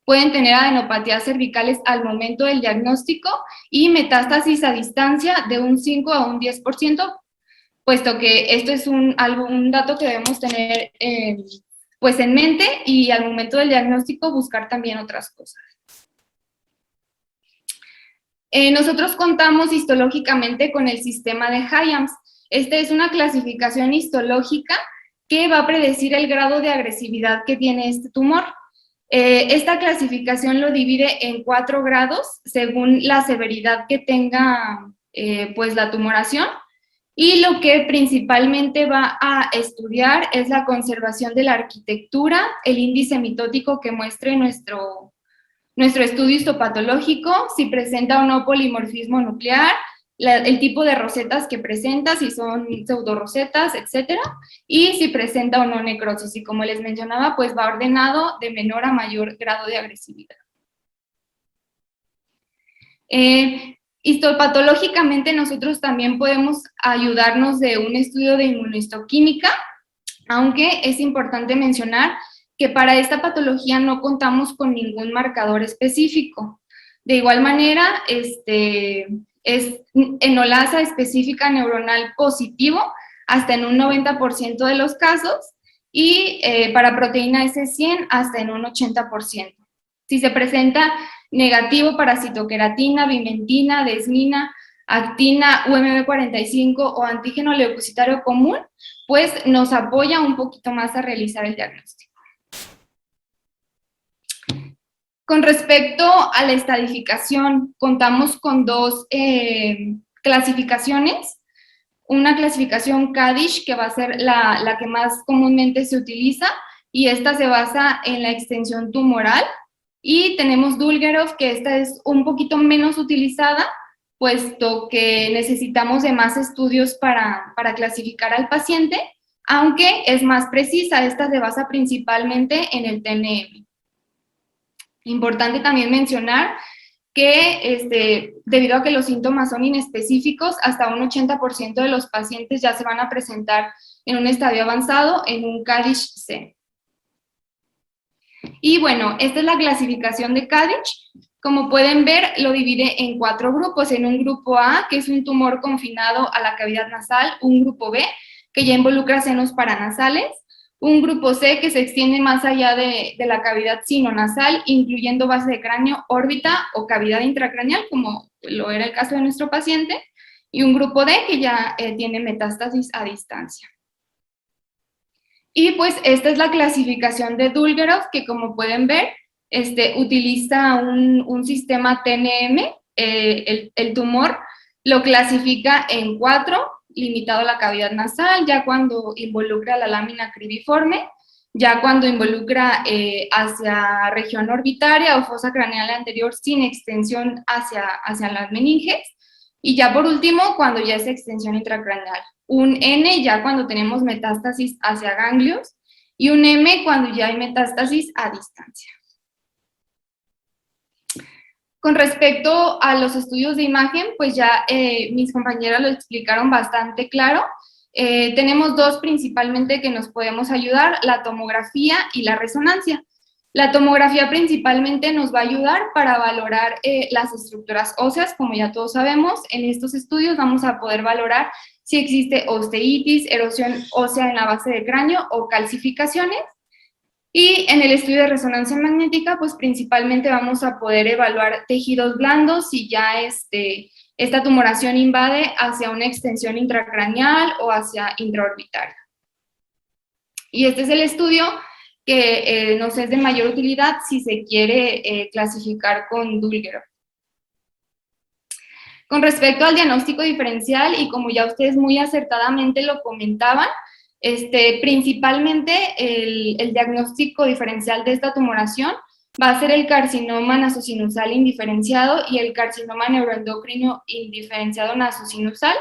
S6: pueden tener adenopatías cervicales al momento del diagnóstico y metástasis a distancia de un 5 a un 10%, puesto que esto es un dato que debemos tener pues en mente, y al momento del diagnóstico buscar también otras cosas. Nosotros contamos histológicamente con el sistema de Hyams. Esta es una clasificación histológica que va a predecir el grado de agresividad que tiene este tumor. Esta clasificación lo divide en 4 grados según la severidad que tenga pues la tumoración, y lo que principalmente va a estudiar es la conservación de la arquitectura, el índice mitótico que muestre nuestro estudio histopatológico, si presenta o no polimorfismo nuclear, el tipo de rosetas que presenta, si son pseudorosetas, etcétera, y si presenta o no necrosis. Y como les mencionaba, pues va ordenado de menor a mayor grado de agresividad. Histopatológicamente nosotros también podemos ayudarnos de un estudio de inmunohistoquímica, aunque es importante mencionar que para esta patología no contamos con ningún marcador específico. De igual manera, es enolasa específica neuronal positivo hasta en un 90% de los casos, y para proteína S100 hasta en un 80%. Si se presenta negativo para citoqueratina, vimentina, desmina, actina, UMB45 o antígeno leucocitario común, pues nos apoya un poquito más a realizar el diagnóstico. Con respecto a la estadificación, contamos con 2 clasificaciones. Una clasificación Kadish, que va a ser la que más comúnmente se utiliza, y esta se basa en la extensión tumoral. Y tenemos Dulgerov, que esta es un poquito menos utilizada, puesto que necesitamos de más estudios para clasificar al paciente, aunque es más precisa. Esta se basa principalmente en el TNM. Importante también mencionar que debido a que los síntomas son inespecíficos, hasta un 80% de los pacientes ya se van a presentar en un estadio avanzado en un Kadish-C. Y bueno, esta es la clasificación de Kadish. Como pueden ver, lo divide en 4 grupos. En un grupo A, que es un tumor confinado a la cavidad nasal, un grupo B, que ya involucra senos paranasales, Un grupo C que se extiende más allá de la cavidad sinonasal, incluyendo base de cráneo, órbita o cavidad intracraneal, como lo era el caso de nuestro paciente. Y un grupo D que ya tiene metástasis a distancia. Y pues esta es la clasificación de Dulgerov, que como pueden ver, utiliza un sistema TNM. El tumor lo clasifica en 4, limitado a la cavidad nasal, ya cuando involucra la lámina cribiforme, ya cuando involucra hacia región orbitaria o fosa craneal anterior sin extensión hacia las meninges, y ya por último, cuando ya es extensión intracraneal. Un N ya cuando tenemos metástasis hacia ganglios, y un M cuando ya hay metástasis a distancia. Con respecto a los estudios de imagen, pues ya mis compañeras lo explicaron bastante claro. Tenemos 2 principalmente que nos podemos ayudar, la tomografía y la resonancia. La tomografía principalmente nos va a ayudar para valorar las estructuras óseas, como ya todos sabemos. En estos estudios vamos a poder valorar si existe osteitis, erosión ósea en la base del cráneo o calcificaciones. Y en el estudio de resonancia magnética, pues principalmente vamos a poder evaluar tejidos blandos si ya esta tumoración invade hacia una extensión intracraneal o hacia intraorbitaria. Y este es el estudio que nos es de mayor utilidad si se quiere clasificar con Dulgerov. Con respecto al diagnóstico diferencial, y como ya ustedes muy acertadamente lo comentaban, principalmente el diagnóstico diferencial de esta tumoración va a ser el carcinoma nasosinusal indiferenciado y el carcinoma neuroendocrino indiferenciado nasosinusal.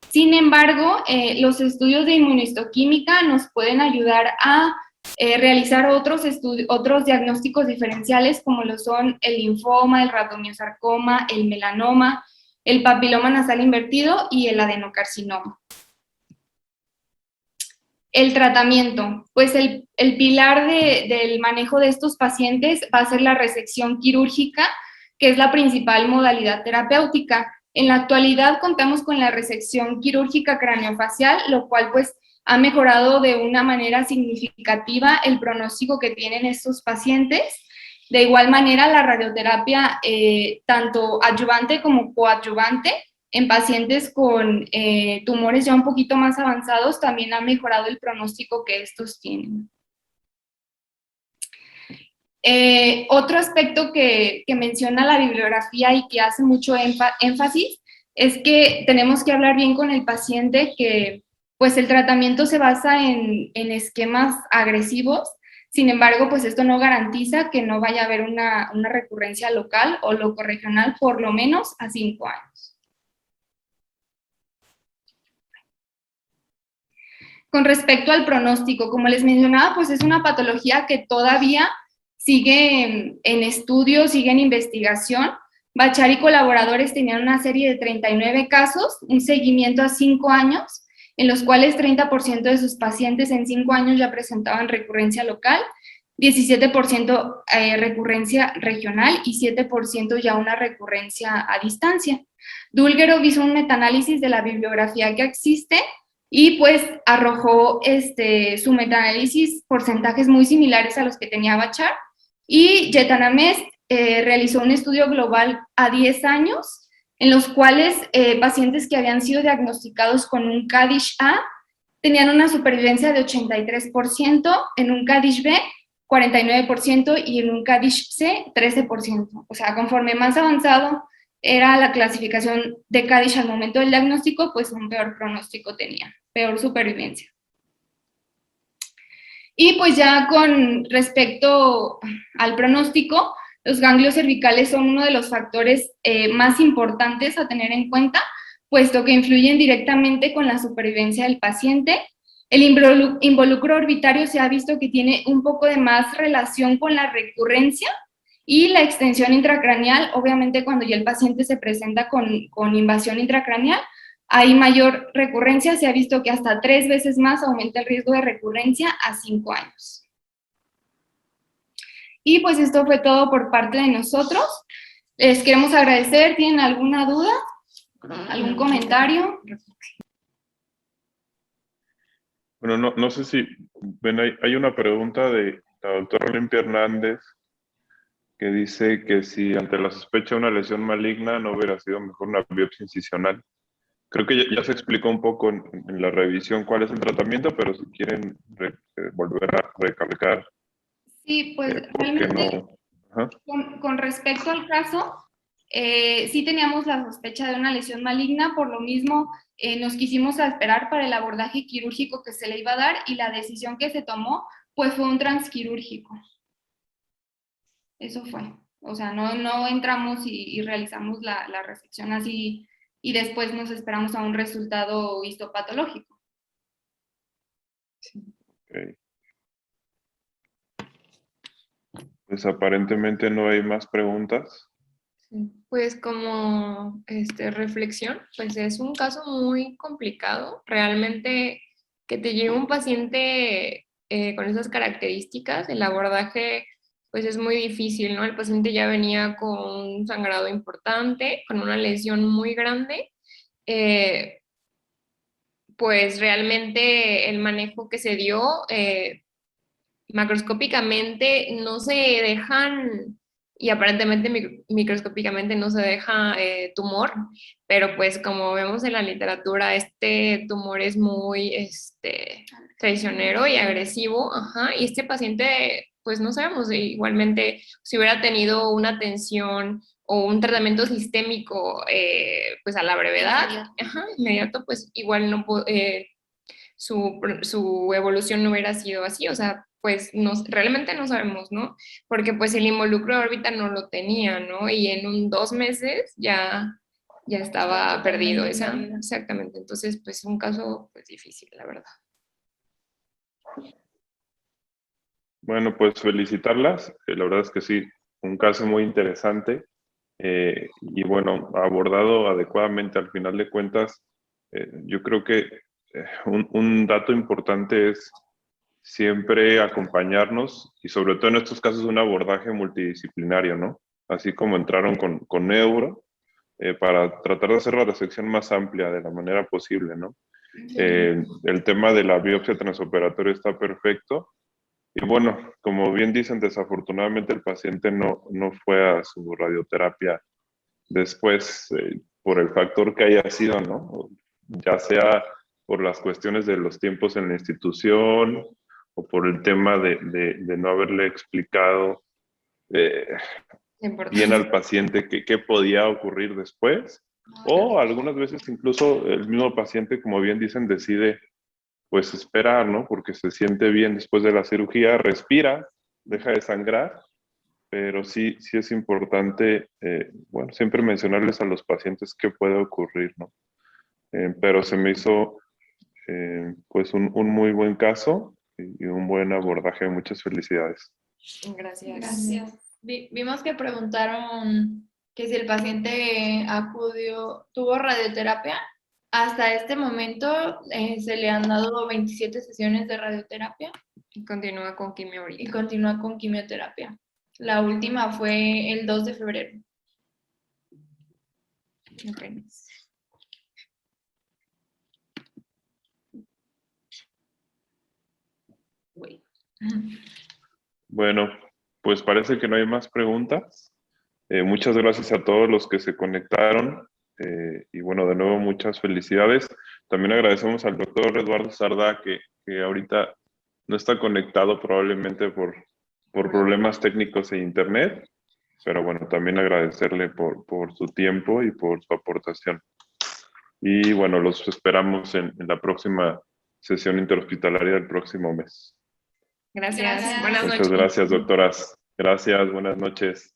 S6: Sin embargo, los estudios de inmunohistoquímica nos pueden ayudar a realizar otros diagnósticos diferenciales, como lo son el linfoma, el rhabdomiosarcoma, el melanoma, el papiloma nasal invertido y el adenocarcinoma. El tratamiento, pues el pilar del manejo de estos pacientes va a ser la resección quirúrgica, que es la principal modalidad terapéutica. En la actualidad contamos con la resección quirúrgica craneofacial, lo cual pues ha mejorado de una manera significativa el pronóstico que tienen estos pacientes. De igual manera, la radioterapia, tanto adyuvante como coadyuvante, en pacientes con tumores ya un poquito más avanzados, también ha mejorado el pronóstico que estos tienen. Otro aspecto que menciona la bibliografía y que hace mucho énfasis es que tenemos que hablar bien con el paciente, que pues el tratamiento se basa en esquemas agresivos. Sin embargo, pues esto no garantiza que no vaya a haber una recurrencia local o locorregional por lo menos a 5 años. Con respecto al pronóstico, como les mencionaba, pues es una patología que todavía sigue en estudio, sigue en investigación. Bachar y colaboradores tenían una serie de 39 casos, un seguimiento a 5 años, en los cuales 30% de sus pacientes en 5 años ya presentaban recurrencia local, 17% recurrencia regional y 7% ya una recurrencia a distancia. Dulgerov hizo un metaanálisis de la bibliografía que existe y pues arrojó su metaanálisis porcentajes muy similares a los que tenía Bachar, y Yetanamest realizó un estudio global a 10 años, en los cuales pacientes que habían sido diagnosticados con un CADISH-A tenían una supervivencia de 83%, en un CADISH-B 49% y en un CADISH-C 13%. O sea, conforme más avanzado era la clasificación de CADISH al momento del diagnóstico, pues un peor pronóstico tenía, peor supervivencia. Y pues ya con respecto al pronóstico, los ganglios cervicales son uno de los factores más importantes a tener en cuenta, puesto que influyen directamente con la supervivencia del paciente. El involucro orbitario se ha visto que tiene un poco de más relación con la recurrencia, y la extensión intracraneal, obviamente cuando ya el paciente se presenta con invasión intracraneal, hay mayor recurrencia. Se ha visto que hasta 3 veces más aumenta el riesgo de recurrencia a 5 años. Y pues esto fue todo por parte de nosotros. Les queremos agradecer. ¿Tienen alguna duda? ¿Algún comentario?
S1: Bueno, no sé si ven, hay una pregunta de la doctora Olimpia Hernández que dice que si ante la sospecha de una lesión maligna no hubiera sido mejor una biopsia incisional. Creo que ya se explicó un poco en la revisión cuál es el tratamiento, pero si quieren volver a recalcar
S6: Sí, pues
S1: por qué
S6: realmente
S1: no. Ajá.
S6: con respecto al caso, sí teníamos la sospecha de una lesión maligna, por lo mismo nos quisimos esperar para el abordaje quirúrgico que se le iba a dar y la decisión que se tomó pues fue un transquirúrgico. Eso fue. O sea, no entramos y realizamos la resección así y después nos esperamos a un resultado histopatológico.
S1: Okay. Pues aparentemente no hay más preguntas.
S2: Sí, pues como reflexión, pues es un caso muy complicado. Realmente que te llegue un paciente con esas características, el abordaje pues es muy difícil, ¿no? El paciente ya venía con un sangrado importante, con una lesión muy grande. eh, pues realmente el manejo que se dio macroscópicamente no se dejan, y aparentemente microscópicamente no se deja tumor, pero pues como vemos en la literatura, este tumor es muy traicionero y agresivo, ajá, y este paciente, pues no sabemos, igualmente si hubiera tenido una atención o un tratamiento sistémico, pues a la brevedad, ajá, inmediato, pues igual no su evolución no hubiera sido así, o sea, pues realmente no sabemos, ¿no? Porque pues el involucro de órbita no lo tenía, ¿no? Y en 2 meses ya estaba perdido esa, exactamente. Entonces, pues un caso pues difícil, la verdad.
S1: Bueno, pues felicitarlas. La verdad es que sí, un caso muy interesante y bueno, abordado adecuadamente al final de cuentas. Yo creo que un dato importante es siempre acompañarnos y sobre todo en estos casos un abordaje multidisciplinario, ¿no? Así como entraron con neuro, para tratar de hacer la resección más amplia de la manera posible, ¿no? El tema de la biopsia transoperatoria está perfecto. Y bueno, como bien dicen, desafortunadamente el paciente no fue a su radioterapia después, por el factor que haya sido, ¿no? Ya sea por las cuestiones de los tiempos en la institución o por el tema de no haberle explicado eh, bien al paciente qué podía ocurrir después. O algunas veces incluso el mismo paciente, como bien dicen, decide pues esperar, ¿no? Porque se siente bien después de la cirugía, respira, deja de sangrar, pero sí es importante, bueno, siempre mencionarles a los pacientes qué puede ocurrir, ¿no? Pero se me hizo, pues, un muy buen caso y un buen abordaje. Muchas felicidades.
S2: Gracias.
S3: Gracias. Vimos que preguntaron que si el paciente tuvo radioterapia. Hasta este momento se le han dado 27 sesiones de radioterapia
S2: Y continúa con quimio ahorita.
S3: y continúa con quimioterapia. La última fue el 2 de febrero.
S2: Okay.
S1: Bueno, pues parece que no hay más preguntas. Muchas gracias a todos los que se conectaron. Y bueno, de nuevo, muchas felicidades. También agradecemos al doctor Eduardo Sardá, que ahorita no está conectado probablemente por problemas técnicos e internet. Pero bueno, también agradecerle por su tiempo y por su aportación. Y bueno, los esperamos en la próxima sesión interhospitalaria del próximo mes.
S2: Gracias. Buenas
S1: Muchas
S2: noches.
S1: gracias, doctoras. Gracias, buenas noches.